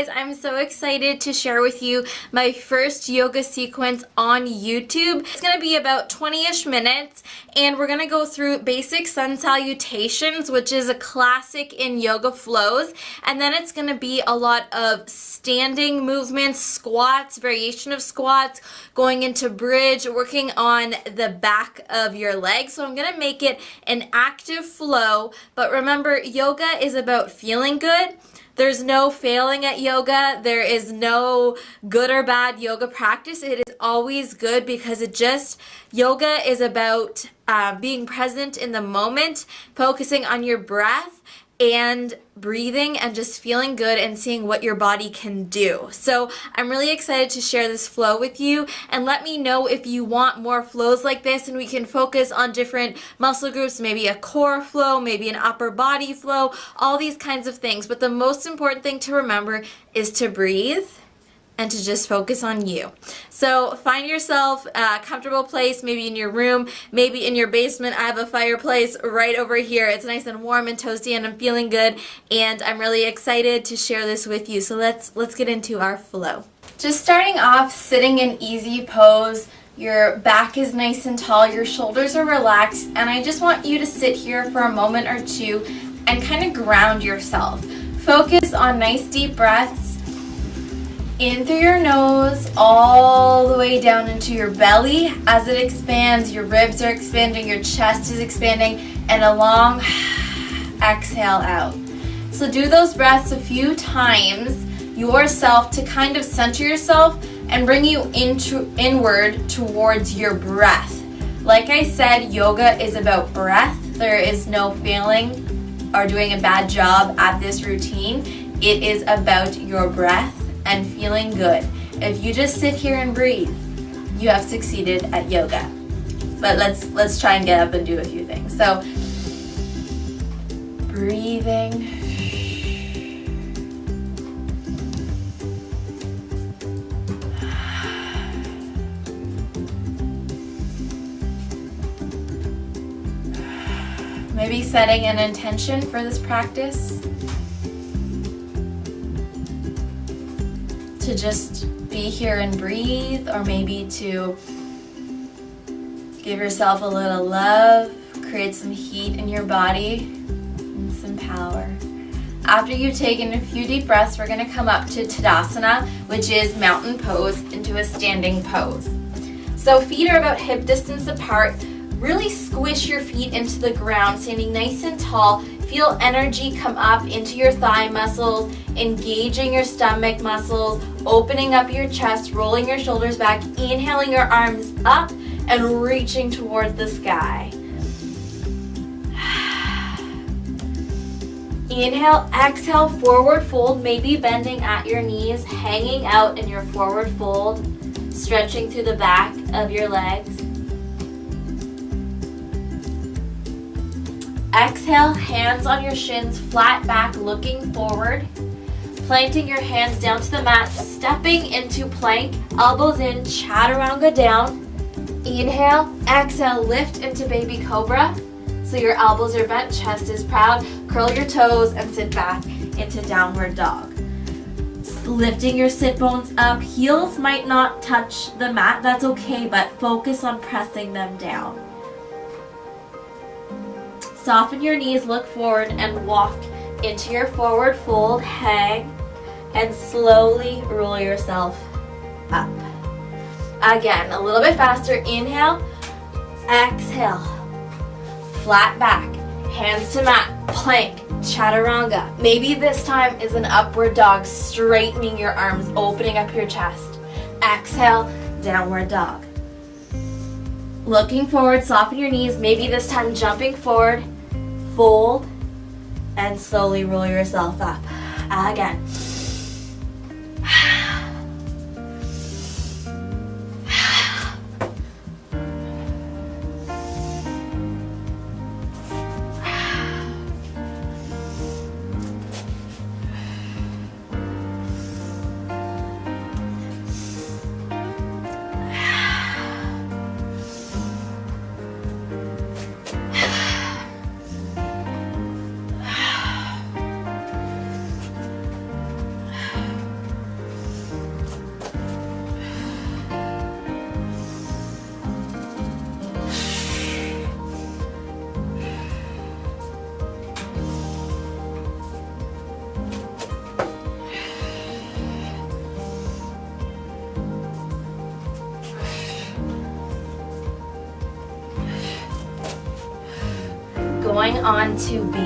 guys, I'm so excited to share with you my first yoga sequence on YouTube. It's going to be about 20-ish minutes, and we're going to go through basic sun salutations, which is a classic in yoga flows, and then it's going to be a lot of standing movements, squats, variation of squats, going into bridge, working on the back of your legs. So I'm going to make it an active flow, but remember, yoga is about feeling good. There's no failing at yoga. There is no good or bad yoga practice. It is always good because yoga is about being present in the moment, focusing on your breath and breathing and just feeling good and seeing what your body can do. So I'm really excited to share this flow with you, and let me know if you want more flows like this, and we can focus on different muscle groups, maybe a core flow, maybe an upper body flow, all these kinds of things. But the most important thing to remember is to breathe and to just focus on you. So find yourself a comfortable place, maybe in your room, maybe in your basement. I have a fireplace right over here. It's nice and warm and toasty, and I'm feeling good, and I'm really excited to share this with you. So let's get into our flow. Just starting off, sitting in easy pose. Your back is nice and tall, your shoulders are relaxed, and I just want you to sit here for a moment or two and kind of ground yourself. Focus on nice deep breaths. In through your nose, all the way down into your belly. As it expands, your ribs are expanding, your chest is expanding, and a long exhale out. So do those breaths a few times yourself to kind of center yourself and bring you inward towards your breath. Like I said, yoga is about breath. There is no failing or doing a bad job at this routine. It is about your breath and feeling good. If you just sit here and breathe, you have succeeded at yoga. But let's try and get up and do a few things. So breathing, maybe setting an intention for this practice to just be here and breathe, or maybe to give yourself a little love, create some heat in your body and some power. After you've taken a few deep breaths, we're going to come up to Tadasana, which is mountain pose, into a standing pose. So feet are about hip distance apart. Really squish your feet into the ground, standing nice and tall. Feel energy come up into your thigh muscles, engaging your stomach muscles, opening up your chest, rolling your shoulders back, inhaling your arms up and reaching towards the sky. Inhale, exhale, forward fold, maybe bending at your knees, hanging out in your forward fold, stretching through the back of your legs. Exhale, hands on your shins, flat back, looking forward. Planting your hands down to the mat, stepping into plank, elbows in, chaturanga down. Inhale, exhale, lift into baby cobra. So your elbows are bent, chest is proud. Curl your toes and sit back into downward dog. Lifting your sit bones up, heels might not touch the mat, that's okay, but focus on pressing them down. Soften your knees, look forward, and walk into your forward fold, hang, and slowly roll yourself up. Again, a little bit faster. Inhale, exhale, flat back, hands to mat, plank, chaturanga. Maybe this time is an upward dog, straightening your arms, opening up your chest. Exhale, downward dog. Looking forward, soften your knees, maybe this time jumping forward, fold, and slowly roll yourself up. Again. on to B.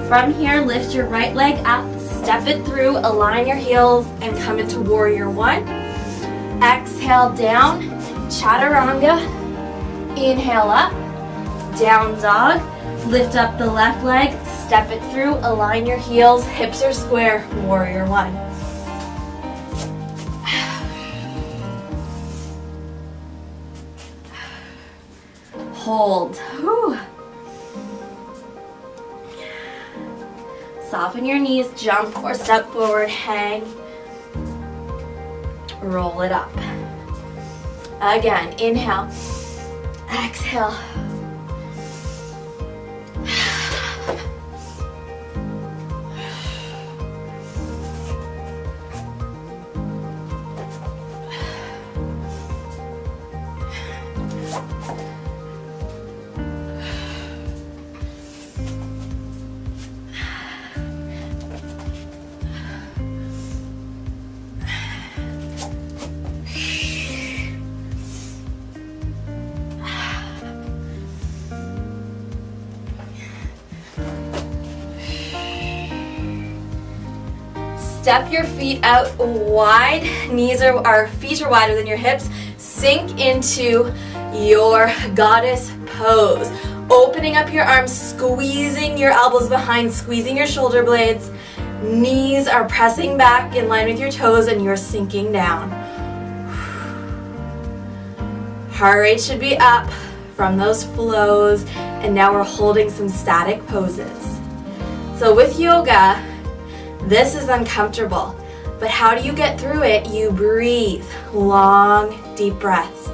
From here, lift your right leg up, step it through, align your heels, and come into warrior one. Exhale down, chaturanga. Inhale up, down dog. Lift up the left leg, step it through, align your heels, hips are square, warrior one. Hold. Whew. Soften your knees, jump or step forward, hang. Roll it up. Again, inhale, exhale. Step your feet out wide. Our feet are wider than your hips. Sink into your goddess pose. Opening up your arms, squeezing your elbows behind, squeezing your shoulder blades. Knees are pressing back in line with your toes and you're sinking down. Heart rate should be up from those flows, and now we're holding some static poses. So with yoga, this is uncomfortable, but how do you get through it? You breathe, long, deep breaths.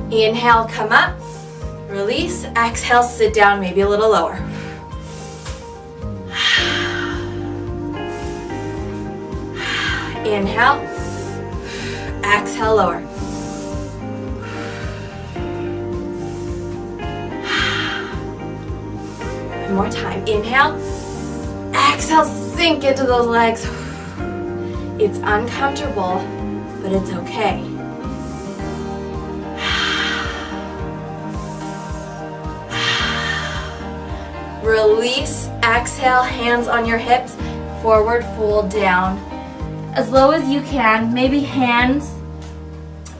Inhale, come up, release, exhale, sit down, maybe a little lower. Inhale, exhale, lower. One more time, inhale. Exhale, sink into those legs. It's uncomfortable, but it's okay. Release, exhale, hands on your hips, forward fold down. As low as you can, maybe hands,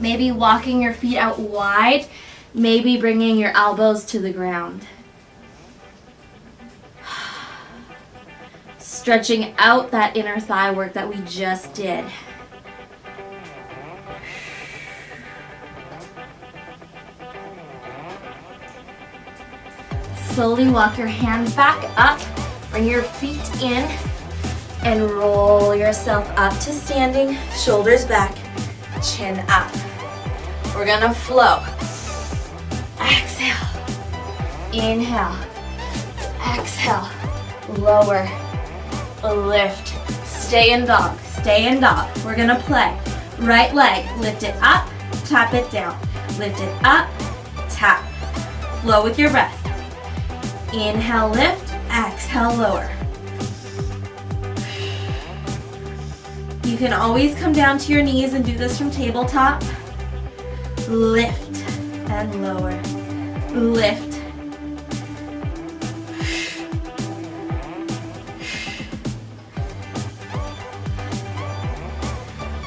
maybe walking your feet out wide, maybe bringing your elbows to the ground. Stretching out that inner thigh work that we just did. Slowly walk your hands back up, bring your feet in, and roll yourself up to standing, shoulders back, chin up. We're gonna flow. Exhale, inhale, exhale, lower, lift, stay in dog, stay in dog. We're gonna play. Right leg, lift it up, tap it down. Lift it up, tap. Flow with your breath. Inhale, lift, exhale, lower. You can always come down to your knees and do this from tabletop. Lift and lower. Lift.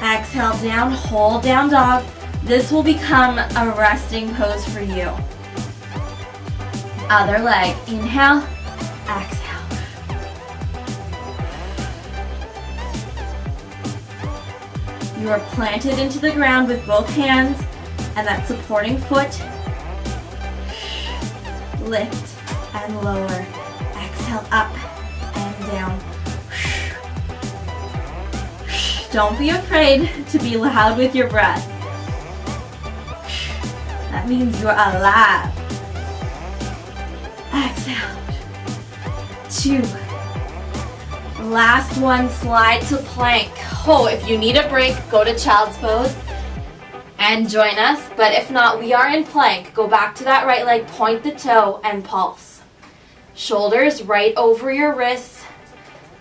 Exhale down, hold down dog. This will become a resting pose for you. Other leg, inhale, exhale. You are planted into the ground with both hands and that supporting foot. Lift and lower. Exhale up and down. Don't be afraid to be loud with your breath. That means you're alive. Exhale. 2. Last one, slide to plank. Oh, if you need a break, go to child's pose and join us. But if not, we are in plank. Go back to that right leg, point the toe and pulse. Shoulders right over your wrists,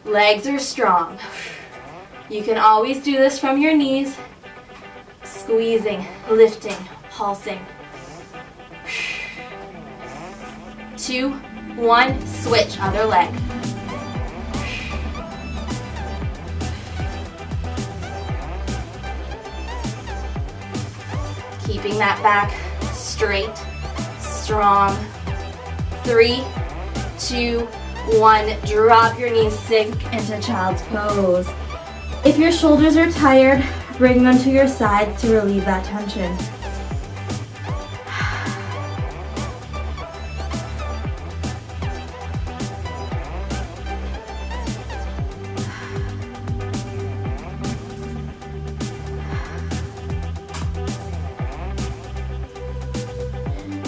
Legs are strong. You can always do this from your knees. Squeezing, lifting, pulsing. 2, 1, switch, other leg. Keeping that back straight, strong. 3, 2, 1, drop your knees, sink into child's pose. If your shoulders are tired, bring them to your sides to relieve that tension.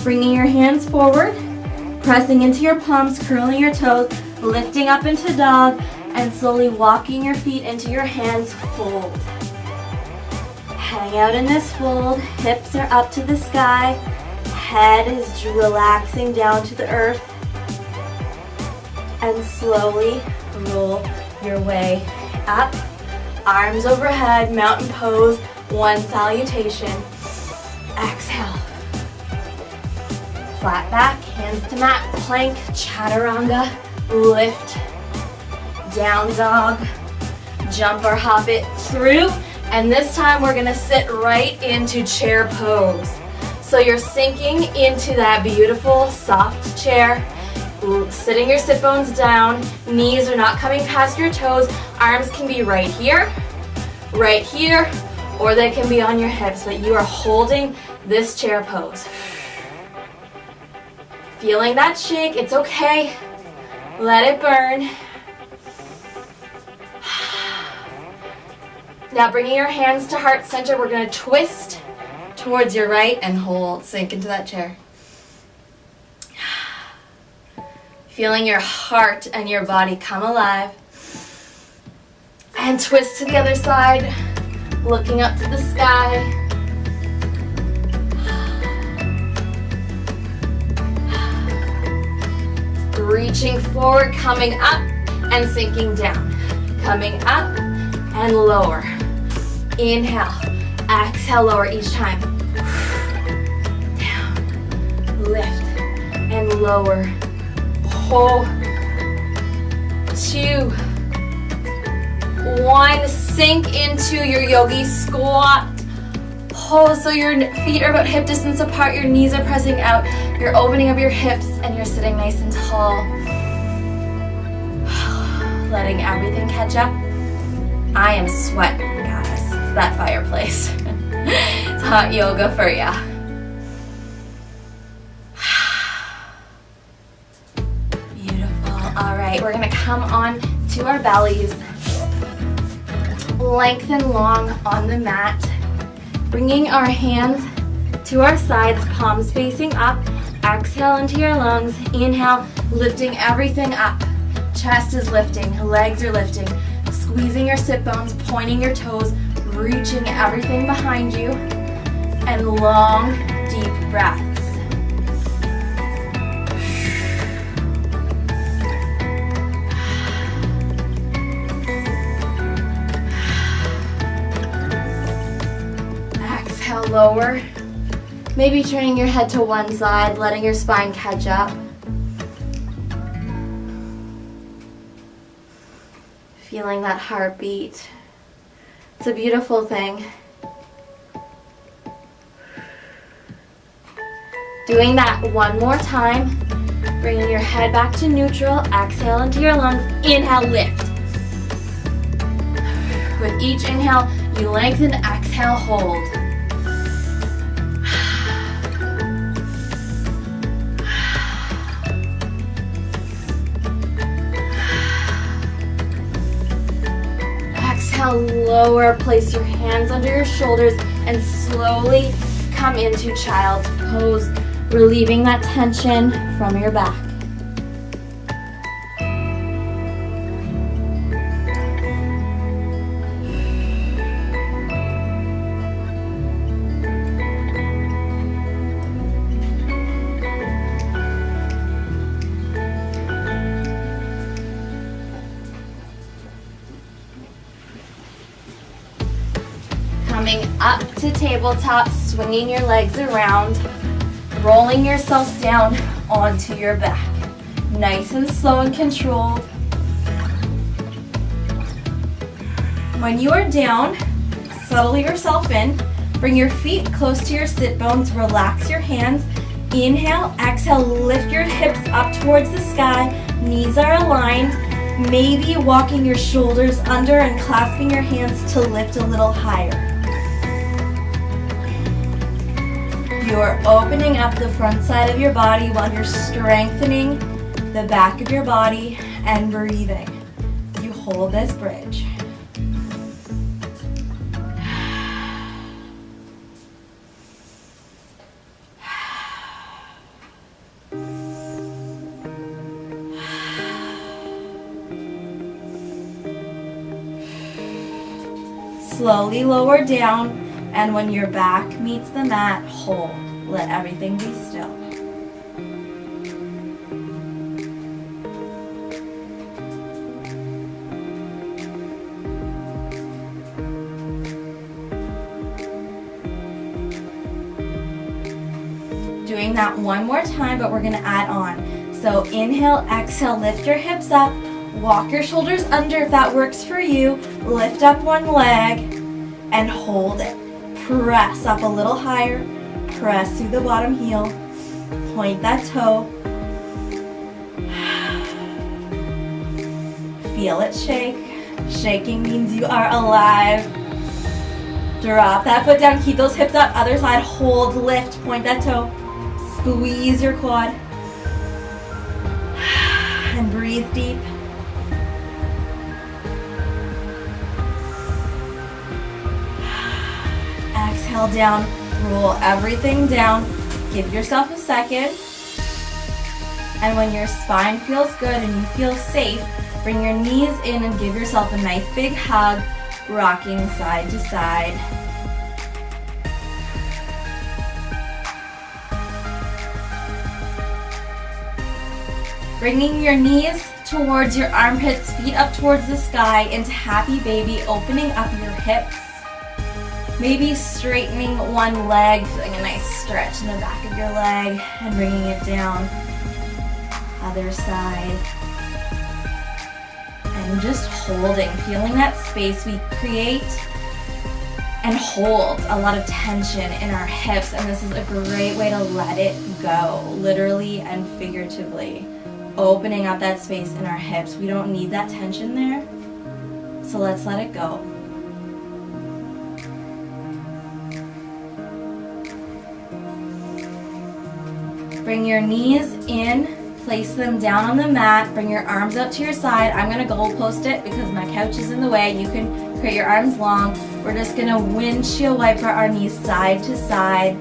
Bringing your hands forward, pressing into your palms, curling your toes, lifting up into dog, and slowly walking your feet into your hands, fold. Hang out in this fold, hips are up to the sky, head is relaxing down to the earth, and slowly roll your way up, arms overhead, mountain pose, 1 salutation. Exhale. Flat back, hands to mat, plank, chaturanga, lift, down dog, jump or hop it through, and this time we're gonna sit right into chair pose. So you're sinking into that beautiful soft chair, sitting your sit bones down, knees are not coming past your toes, arms can be right here, or they can be on your hips, but you are holding this chair pose. Feeling that shake, it's okay. Let it burn. Now bringing your hands to heart center, we're gonna twist towards your right and hold, sink into that chair. Feeling your heart and your body come alive. And twist to the other side, looking up to the sky. Reaching forward, coming up and sinking down. Coming up and lower. Inhale, exhale, lower each time. Down, lift, and lower. Hold. 2, 1, sink into your yogi squat. Pose so your feet are about hip distance apart, your knees are pressing out, you're opening up your hips, and you're sitting nice and tall. Letting everything catch up. I am sweating, guys. It's that fireplace. It's hot yoga for ya. Beautiful. All right, we're gonna come on to our bellies. Lengthen long on the mat. Bringing our hands to our sides, palms facing up. Exhale into your lungs. Inhale, lifting everything up. Chest is lifting, legs are lifting. Squeezing your sit bones, pointing your toes, reaching everything behind you. And long, deep breaths. Exhale, lower. Maybe turning your head to one side, letting your spine catch up. Feeling that heartbeat. It's a beautiful thing. Doing that one more time. Bringing your head back to neutral. Exhale into your lungs. Inhale, lift. With each inhale, you lengthen. Exhale, hold. Exhale, lower, place your hands under your shoulders and slowly come into child's pose, relieving that tension from your back. Coming up to tabletop, swinging your legs around, rolling yourself down onto your back. Nice and slow and controlled. When you are down, settle yourself in. Bring your feet close to your sit bones. Relax your hands. Inhale, exhale, lift your hips up towards the sky. Knees are aligned. Maybe walking your shoulders under and clasping your hands to lift a little higher. You are opening up the front side of your body while you're strengthening the back of your body and breathing. You hold this bridge. Slowly lower down, and when your back meets the mat, hold. Let everything be still. Doing that one more time, but we're going to add on. So inhale, exhale, lift your hips up. Walk your shoulders under if that works for you. Lift up one leg and hold it. Press up a little higher. Press through the bottom heel. Point that toe. Feel it shake. Shaking means you are alive. Drop that foot down. Keep those hips up. Other side. Hold, lift, point that toe. Squeeze your quad. And breathe deep. Exhale down, roll everything down. Give yourself a second. And when your spine feels good and you feel safe, bring your knees in and give yourself a nice big hug, rocking side to side. Bringing your knees towards your armpits, feet up towards the sky into happy baby, opening up your hips. Maybe straightening one leg, feeling a nice stretch in the back of your leg and bringing it down. Other side. And just holding, feeling that space we create and hold a lot of tension in our hips. And this is a great way to let it go, literally and figuratively. Opening up that space in our hips. We don't need that tension there, so let's let it go. Bring your knees in, place them down on the mat, bring your arms out to your side. I'm going to goalpost it because my couch is in the way. You can create your arms long. We're just going to windshield wiper our knees side to side.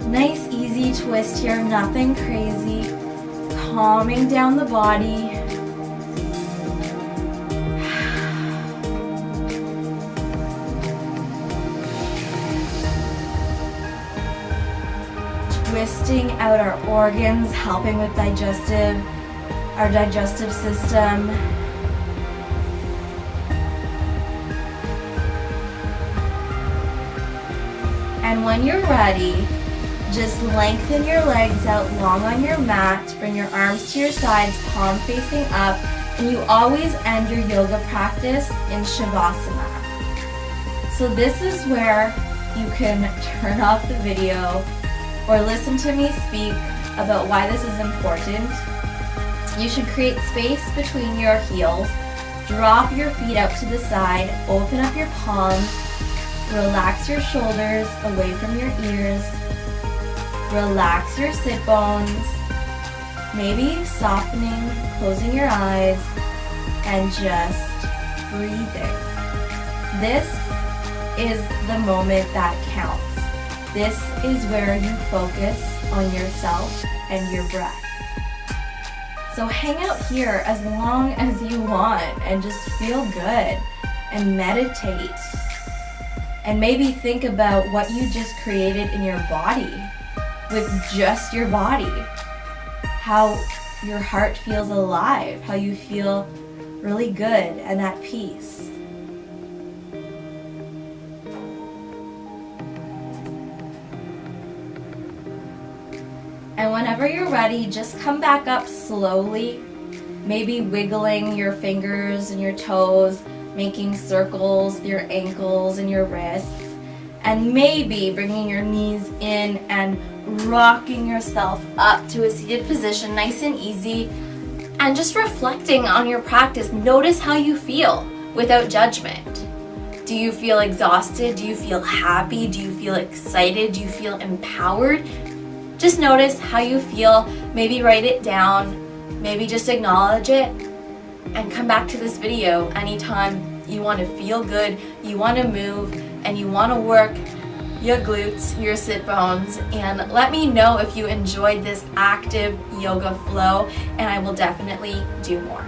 Nice easy twist here, nothing crazy. Calming down the body. Twisting out our organs, helping with our digestive system. And when you're ready, just lengthen your legs out long on your mat. Bring your arms to your sides, palm facing up. And you always end your yoga practice in Shavasana. So this is where you can turn off the video or listen to me speak about why this is important. You should create space between your heels. Drop your feet out to the side. Open up your palms. Relax your shoulders away from your ears. Relax your sit bones. Maybe softening, closing your eyes, and just breathing. This is the moment that counts. This is where you focus on yourself and your breath. So hang out here as long as you want and just feel good and meditate. And maybe think about what you just created in your body, with just your body. How your heart feels alive, how you feel really good and at peace. And whenever you're ready, just come back up slowly, maybe wiggling your fingers and your toes, making circles with your ankles and your wrists, and maybe bringing your knees in and rocking yourself up to a seated position, nice and easy, and just reflecting on your practice. Notice how you feel without judgment. Do you feel exhausted? Do you feel happy? Do you feel excited? Do you feel empowered? Just notice how you feel. Maybe write it down. Maybe just acknowledge it. And come back to this video anytime you want to feel good, you want to move, and you want to work your glutes, your sit bones. And let me know if you enjoyed this active yoga flow, and I will definitely do more.